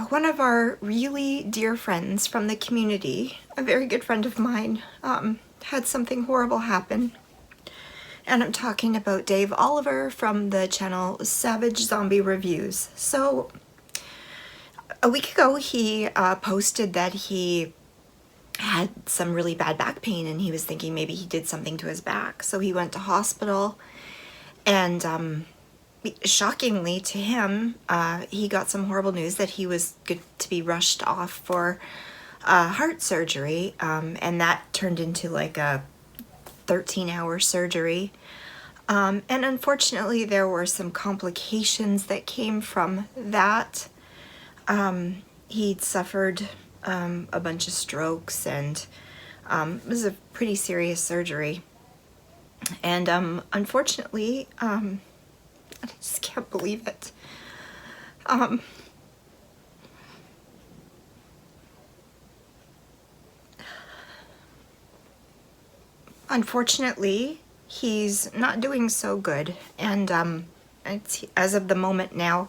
one of our really dear friends from the community, a very good friend of mine, had something horrible happen. And I'm talking about Dave Oliver from the channel Savage Zombie Reviews. So a week ago he posted that he had some really bad back pain and he was thinking maybe he did something to his back. So he went to hospital and shockingly to him, he got some horrible news that he was good to be rushed off for heart surgery, and that turned into like a 13-hour surgery. And unfortunately, there were some complications that came from that. He'd suffered a bunch of strokes, and it was a pretty serious surgery. And unfortunately, I just can't believe it. Unfortunately, he's not doing so good, and as of the moment now,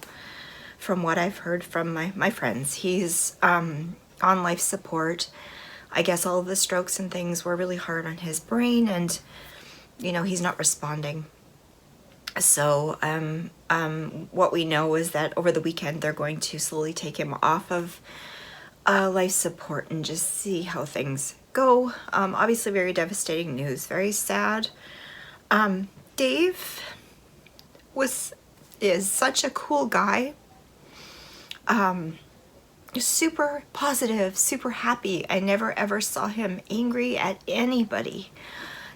from what I've heard from my friends, he's on life support. I guess all of the strokes and things were really hard on his brain, and you know, he's not responding. So what we know is that over the weekend they're going to slowly take him off of life support and just see how things go. Obviously very devastating news, very sad. Dave is such a cool guy. Super positive, super happy. I never ever saw him angry at anybody.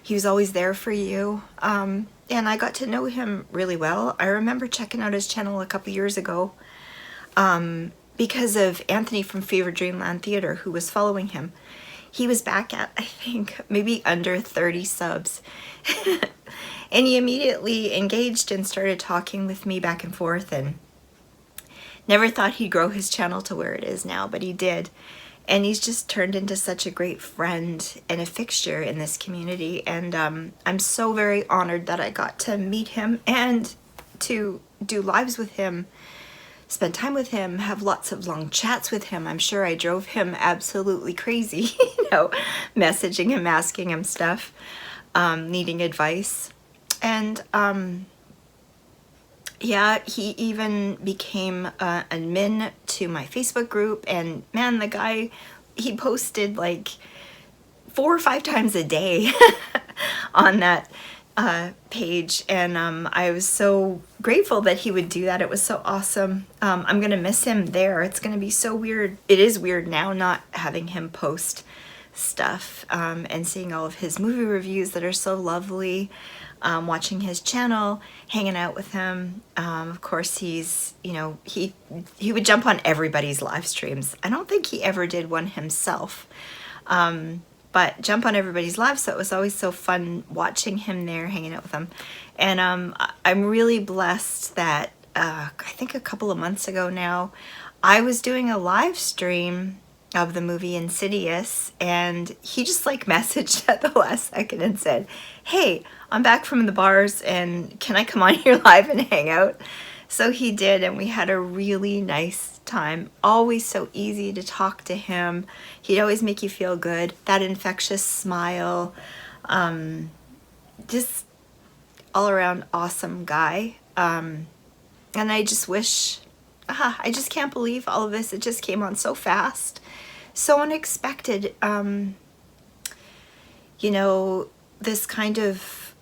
He was always there for you. And I got to know him really well. I remember checking out his channel a couple years ago because of Anthony from Fever Dreamland Theater, who was following him. He was back at, I think, maybe under 30 subs. And he immediately engaged and started talking with me back and forth, and never thought he'd grow his channel to where it is now, but he did. And he's just turned into such a great friend and a fixture in this community. And I'm so very honored that I got to meet him and to do lives with him, spend time with him, have lots of long chats with him. I'm sure I drove him absolutely crazy, you know, messaging him, asking him stuff, needing advice. And yeah, he even became an admin to my Facebook group, and man, the guy, he posted like 4 or 5 times a day on that page, and I was so grateful that he would do that. It was so awesome. I'm gonna miss him there. It's gonna be so weird. It is weird now not having him post stuff and seeing all of his movie reviews that are so lovely. Watching his channel, hanging out with him. Of course, he's, you know, he would jump on everybody's live streams. I don't think he ever did one himself, but jump on everybody's live, so it was always so fun watching him there, hanging out with him. And I'm really blessed that I think a couple of months ago now, I was doing a live stream of the movie Insidious, and he just like messaged at the last second and said, "Hey, I'm back from the bars, and can I come on here live and hang out?" So he did, and we had a really nice time. Always so easy to talk to him. He'd always make you feel good. That infectious smile. Just all around awesome guy. And I just wish, I just can't believe all of this. It just came on so fast. So unexpected. You know, this kind of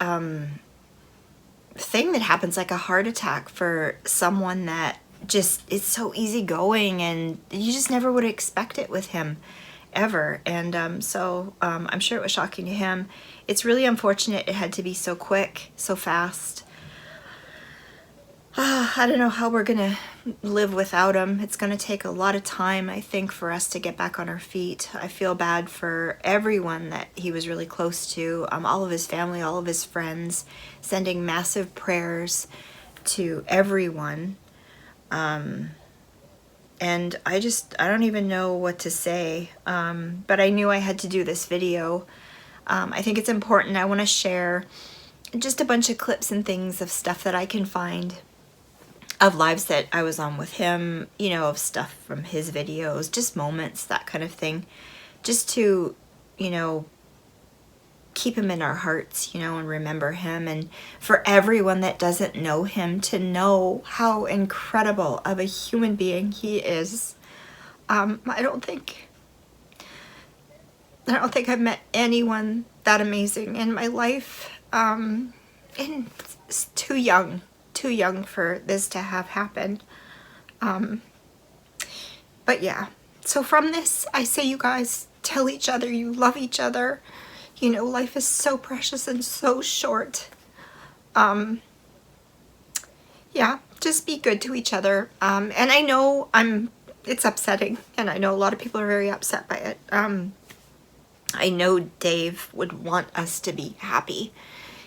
thing that happens, like a heart attack, for someone that just is so easygoing, and you just never would expect it with him ever. And so I'm sure it was shocking to him. It's really unfortunate it had to be so quick, so fast. I don't know how we're gonna live without him. It's gonna take a lot of time, I think, for us to get back on our feet. I feel bad for everyone that he was really close to, all of his family, all of his friends, sending massive prayers to everyone. And I don't even know what to say, but I knew I had to do this video. I think it's important. I want to share just a bunch of clips and things of stuff that I can find of lives that I was on with him, you know, of stuff from his videos, just moments, that kind of thing, just to, you know, keep him in our hearts, you know, and remember him, and for everyone that doesn't know him to know how incredible of a human being he is. I don't think I've met anyone that amazing in my life, and it's too young for this to have happened. But yeah, so from this, I say, you guys, tell each other you love each other. You know, life is so precious and so short. Yeah, just be good to each other. And I know it's upsetting, and I know a lot of people are very upset by it. I know Dave would want us to be happy.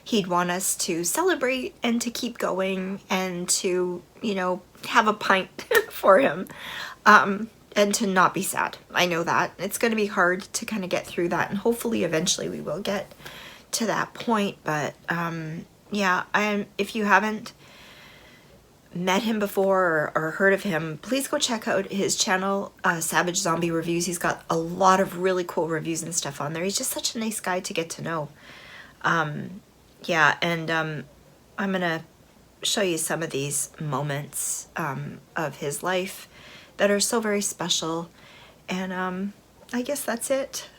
He'd want us to celebrate and to keep going and to, you know, have a pint for him, and to not be sad. I know that. It's going to be hard to kind of get through that, and hopefully eventually we will get to that point. But yeah, if you haven't met him before or heard of him, please go check out his channel, Savage Zombie Reviews. He's got a lot of really cool reviews and stuff on there. He's just such a nice guy to get to know. Yeah, and I'm gonna show you some of these moments of his life that are so very special. And I guess that's it.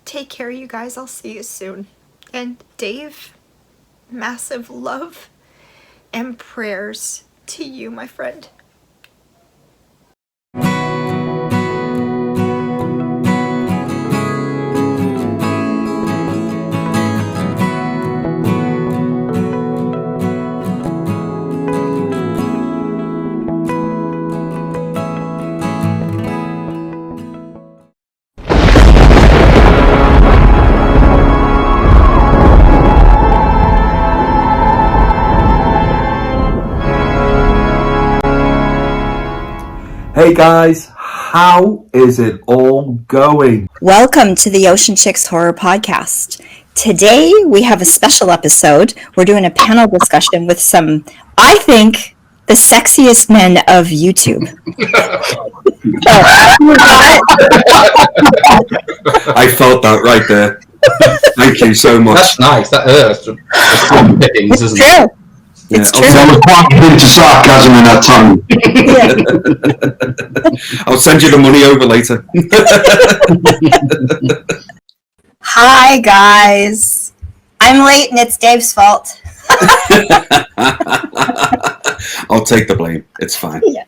Take care, you guys. I'll see you soon. And Dave, massive love and prayers to you, my friend. Hey guys, how is it all going? Welcome to the Ocean Chicks Horror Podcast. Today we have a special episode. We're doing a panel discussion with some, I think, the sexiest men of YouTube. I felt that right there. Thank you so much. That's nice. That's pickings, isn't it? It's true. There was quite a bit of sarcasm in that tongue. I'll send you the money over later. Hi, guys. I'm late and it's Dave's fault. I'll take the blame. It's fine. Yeah.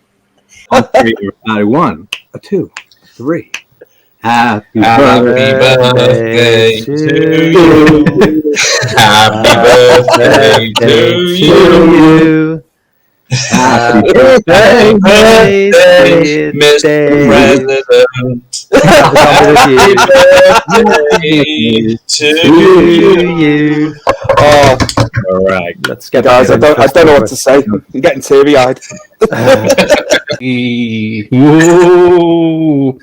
A 1, a 2, 3. Happy birthday to you. Happy birthday to you. Happy birthday, Mr. President. Happy birthday to you. Oh, all right. Let's get guys. I don't know what to say. I'm getting teary-eyed. Ooh.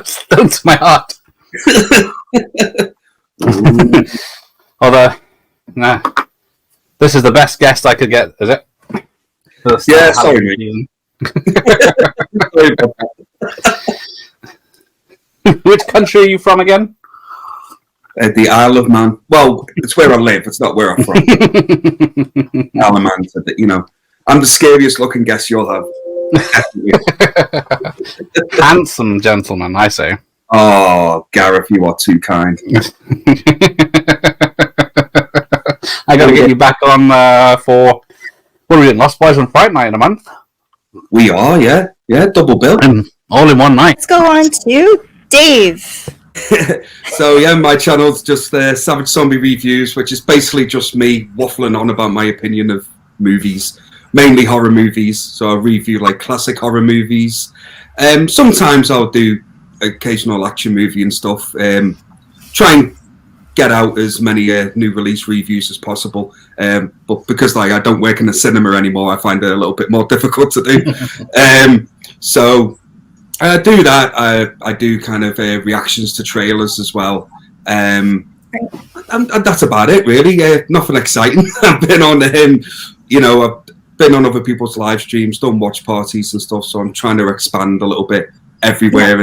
Stones to my heart. Although, nah, this is the best guest I could get, is it? Yeah, sorry, mate. Which country are you from again? The Isle of Man. Well, it's where I live. It's not where I'm from. Isle of Man. You know, I'm the scariest looking guest you'll have. Handsome gentleman, I say. Oh, Gareth, you are too kind. I got to get you back on for what are we doing? Lost Boys on Fright Night in a month. We are, yeah, double bill, all in one night. Let's go on to Dave. So yeah, my channel's just Savage Zombie Reviews, which is basically just me waffling on about my opinion of movies. Mainly horror movies, so I review like classic horror movies. Sometimes I'll do occasional action movie and stuff. Try and get out as many new release reviews as possible. But because I don't work in the cinema anymore, I find it a little bit more difficult to do. So I do that. I do kind of reactions to trailers as well. Are And that's about it, really. Nothing exciting. I've been on him, I've been on other people's live streams, done watch parties and stuff. So I'm trying to expand a little bit everywhere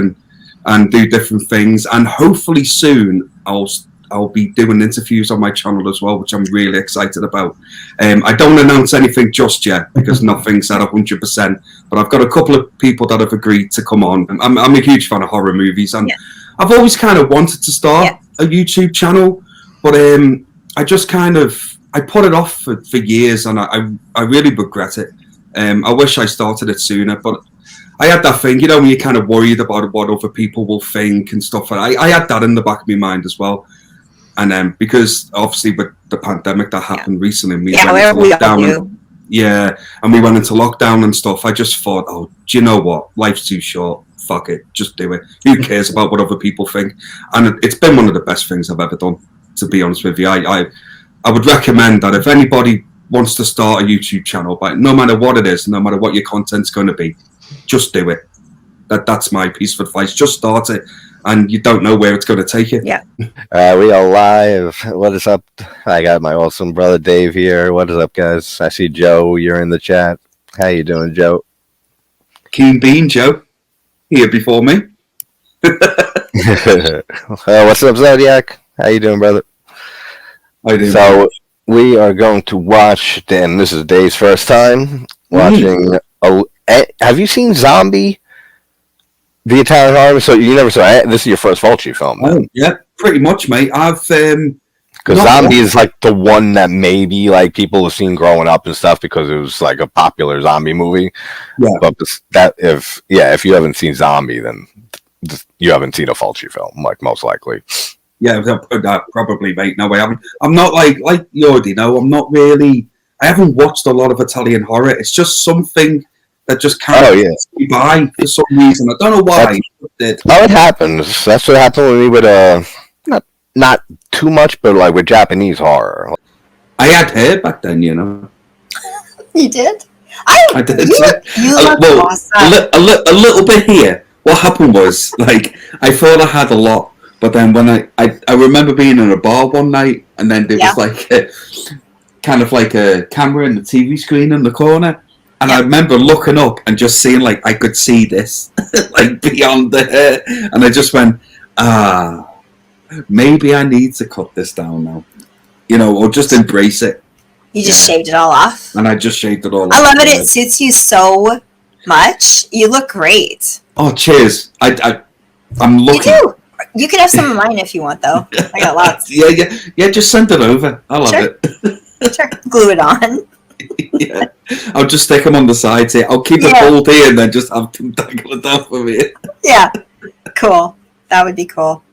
and do different things. And hopefully soon I'll be doing interviews on my channel as well, which I'm really excited about. I don't announce anything just yet because nothing's at 100%. But I've got a couple of people that have agreed to come on. I'm a huge fan of horror movies, and I've always kind of wanted to start a YouTube channel, but I put it off for years, and I really regret it. I wish I started it sooner, but I had that thing, when you're kind of worried about what other people will think and stuff. And I had that in the back of my mind as well. And because obviously with the pandemic that happened recently, we went into lockdown. And we went into lockdown and stuff. I just thought, do you know what? Life's too short. Fuck it, just do it. Who cares about what other people think? And it's been one of the best things I've ever done, to be honest with you. I would recommend that if anybody wants to start a YouTube channel, but no matter what it is, no matter what your content's going to be, just do it. That's my piece of advice. Just start it, and you don't know where it's going to take you. Yeah. We are live. What is up? I got my awesome brother Dave here. What is up, guys? I see Joe. You're in the chat. How you doing, Joe? Keen Bean, Joe. Here before me. What's up, Zodiac? How you doing, brother? I do. So we are going to watch, and this is Dave's first time watching. Have you seen Zombie? The Italian Horror? So you never saw it. This is your first Fulci film, then? Oh, yeah, pretty much, mate. I've because Zombie is like the one that maybe like people have seen growing up and stuff because it was like a popular zombie movie. Yeah. But if you haven't seen Zombie, then you haven't seen a Fulci film, like most likely. Yeah, probably, mate. No way. I'm not like you already know. I'm not really. I haven't watched a lot of Italian horror. It's just something that just can't gets me by for some reason. I don't know why. It happens. That's what happened with me with not too much, but like with Japanese horror. I had hair back then, You did? I did. You look awesome. A little bit here. What happened was, like, I thought I had a lot, but then when I remember being in a bar one night, and then there was like kind of like a camera and the TV screen in the corner, and I remember looking up and just seeing like I could see this like beyond the hair, and I just went, maybe I need to cut this down now, or just embrace it. You just shaved it all off. And I just shaved it all off. I love it. It suits you so much. You look great. Oh, cheers. I'm looking. You do. You can have some of mine if you want, though. I got lots. Yeah. Just send it over. I love it. Sure. Glue it on. Yeah. I'll just stick them on the sides here. I'll keep it pulled here and then just have them dangle it down for me. Yeah. Cool. That would be cool.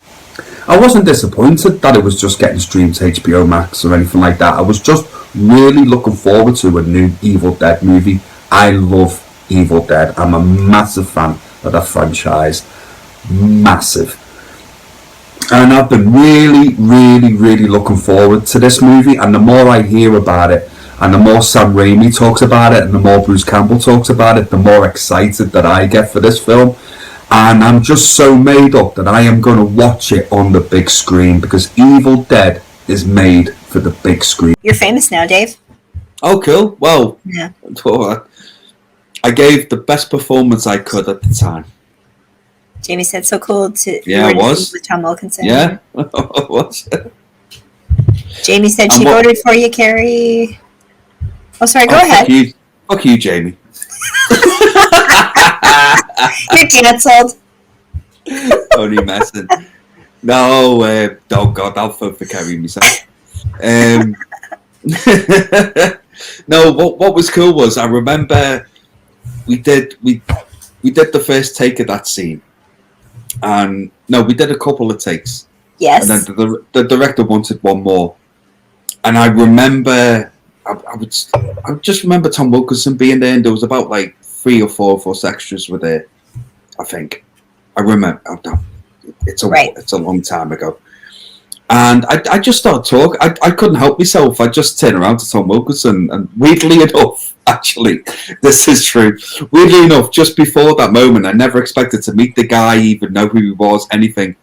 I wasn't disappointed that it was just getting streamed to HBO Max or anything like that. I was just really looking forward to a new Evil Dead movie. I love Evil Dead. I'm a massive fan of that franchise. Massive. And I've been really, really, really looking forward to this movie. And the more I hear about it, and the more Sam Raimi talks about it, and the more Bruce Campbell talks about it, the more excited that I get for this film. And I'm just so made up that I am going to watch it on the big screen because Evil Dead is made for the big screen. You're famous now, Dave. Oh, cool. Well, yeah. I gave the best performance I could at the time. Jamie said so cool to I was with Tom Wilkinson. Yeah, I was. Jamie said she voted for you, Carrie. Oh, sorry. Go ahead. Fuck you, Jamie. You're cancelled. Only messing. No, oh God, I'll vote for Carrie myself. No, what was cool was I remember we did the first take of that scene, and we did a couple of takes. Yes. And then the director wanted one more, and I remember I just remember Tom Wilkinson being there, and there was about like 3 or 4 of us extras were there. I think I remember. It's a long time ago, and I just started talking. I couldn't help myself. I just turned around to Tom Wilkinson, and weirdly enough, actually, this is true. Weirdly enough, just before that moment, I never expected to meet the guy, even know who he was, anything.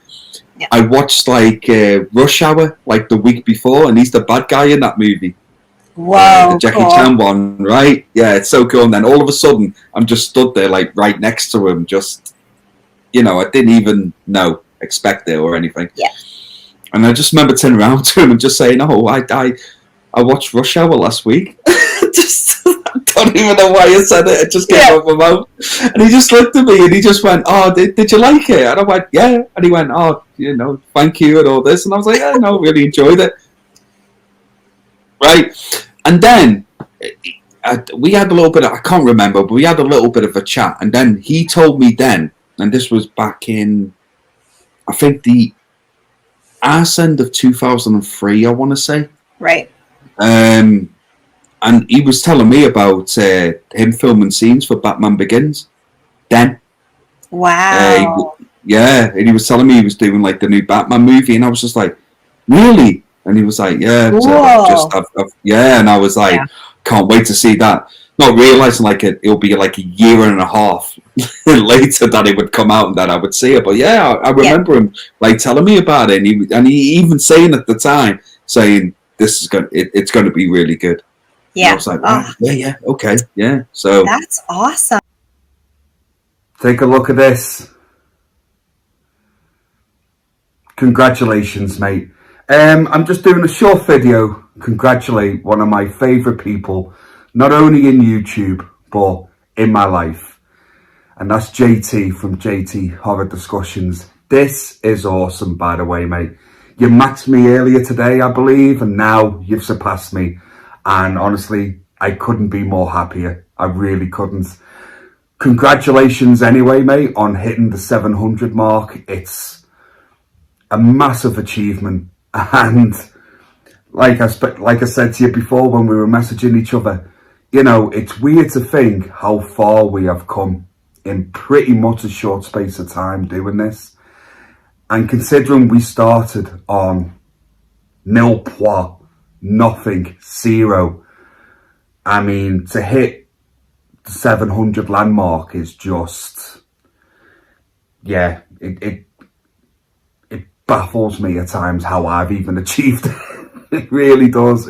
Yeah. I watched like Rush Hour like the week before, and he's the bad guy in that movie. Whoa, The Jackie cool. Chan one, right? Yeah, it's so cool. And then all of a sudden, I'm just stood there like right next to him, just I didn't even expect it or anything. Yeah. And I just remember turning around to him and just saying, "Oh, I watched Rush Hour last week." Just I don't even know why I said it. It just came out of my mouth. And he just looked at me and he just went, "Oh, did you like it?" And I went, "Yeah." And he went, "Oh, thank you," and all this. And I was like, "Yeah, no, really enjoyed it." Right. And then we had a little bit of, I can't remember, but we had a little bit of a chat. And then he told me then, and this was back in, I think the arse end of 2003, I want to say. Right. And he was telling me about him filming scenes for Batman Begins. Then. Wow. Yeah, and he was telling me he was doing like the new Batman movie, and I was just like, really? And he was like, yeah, yeah, and I was like, can't wait to see that. Not realizing like it'll be like a year and a half later that it would come out and that I would see it. But yeah, I remember him like telling me about it, and he even saying at the time, saying this is it's going to be really good. Yeah, and I was like, okay, yeah. So that's awesome. Take a look at this. Congratulations, mate. I'm just doing a short video. Congratulate one of my favourite people, not only in YouTube, but in my life. And that's JT from JT Horror Discussions. This is awesome, by the way, mate. You matched me earlier today, I believe, and now you've surpassed me. And honestly, I couldn't be more happier. I really couldn't. Congratulations anyway, mate, on hitting the 700 mark. It's a massive achievement. And like I said to you before when we were messaging each other, it's weird to think how far we have come in pretty much a short space of time doing this. And considering we started on nil point, nothing, zero, I mean, to hit the 700 landmark is just, it baffles me at times how I've even achieved it. It really does.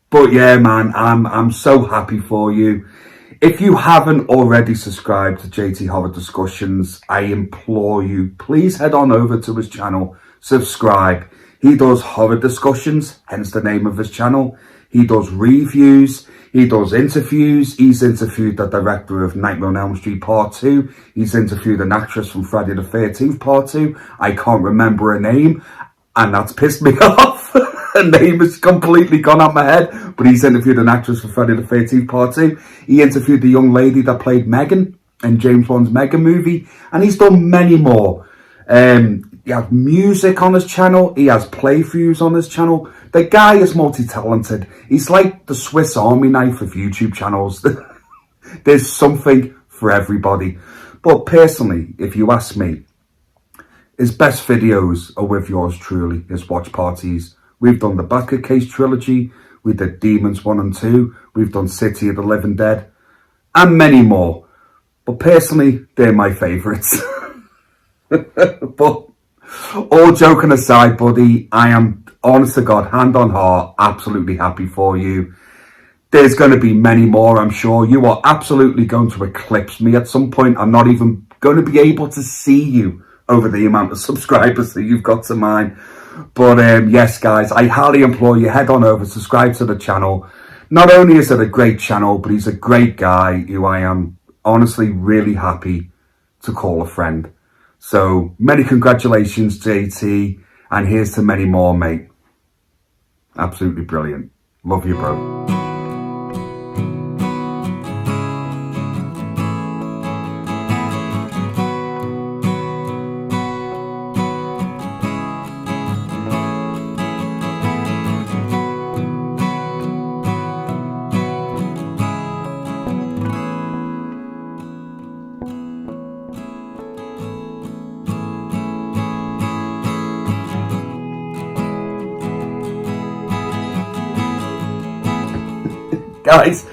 But yeah, man, I'm so happy for you. If you haven't already subscribed to JT Horror Discussions, I implore you, please head on over to his channel, subscribe. He does horror discussions, hence the name of his channel. He does reviews. He does interviews. He's interviewed the director of Nightmare on Elm Street Part 2. He's interviewed an actress from Friday the 13th Part 2. I can't remember her name, and that's pissed me off. Her name is completely gone out my head, but he's interviewed an actress from Friday the 13th Part 2. He interviewed the young lady that played Megan in James Bond's Megan movie, and he's done many more. He has music on his channel. He has playthroughs on his channel. The guy is multi-talented. He's like the Swiss Army knife of YouTube channels. There's something for everybody. But personally, if you ask me, his best videos are with yours truly, his watch parties. We've done the Basket Case trilogy. We did Demons 1 and 2. We've done City of the Living Dead. And many more. But personally, they're my favourites. But all joking aside, buddy, I am, honest to God, hand on heart, absolutely happy for you. There's going to be many more, I'm sure. You are absolutely going to eclipse me at some point. I'm not even going to be able to see you over the amount of subscribers that you've got to mine. But yes, guys, I highly implore you, head on over, subscribe to the channel. Not only is it a great channel, but he's a great guy who I am honestly really happy to call a friend. So many congratulations, JT, and here's to many more, mate. Absolutely brilliant. Love you, bro. Guys,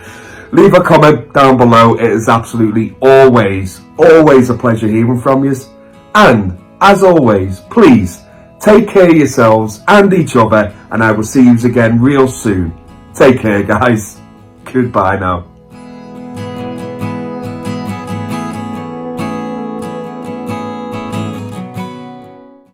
leave a comment down below. It is absolutely always a pleasure hearing from you. And, as always, please, take care of yourselves and each other, and I will see you again real soon. Take care, guys. Goodbye now.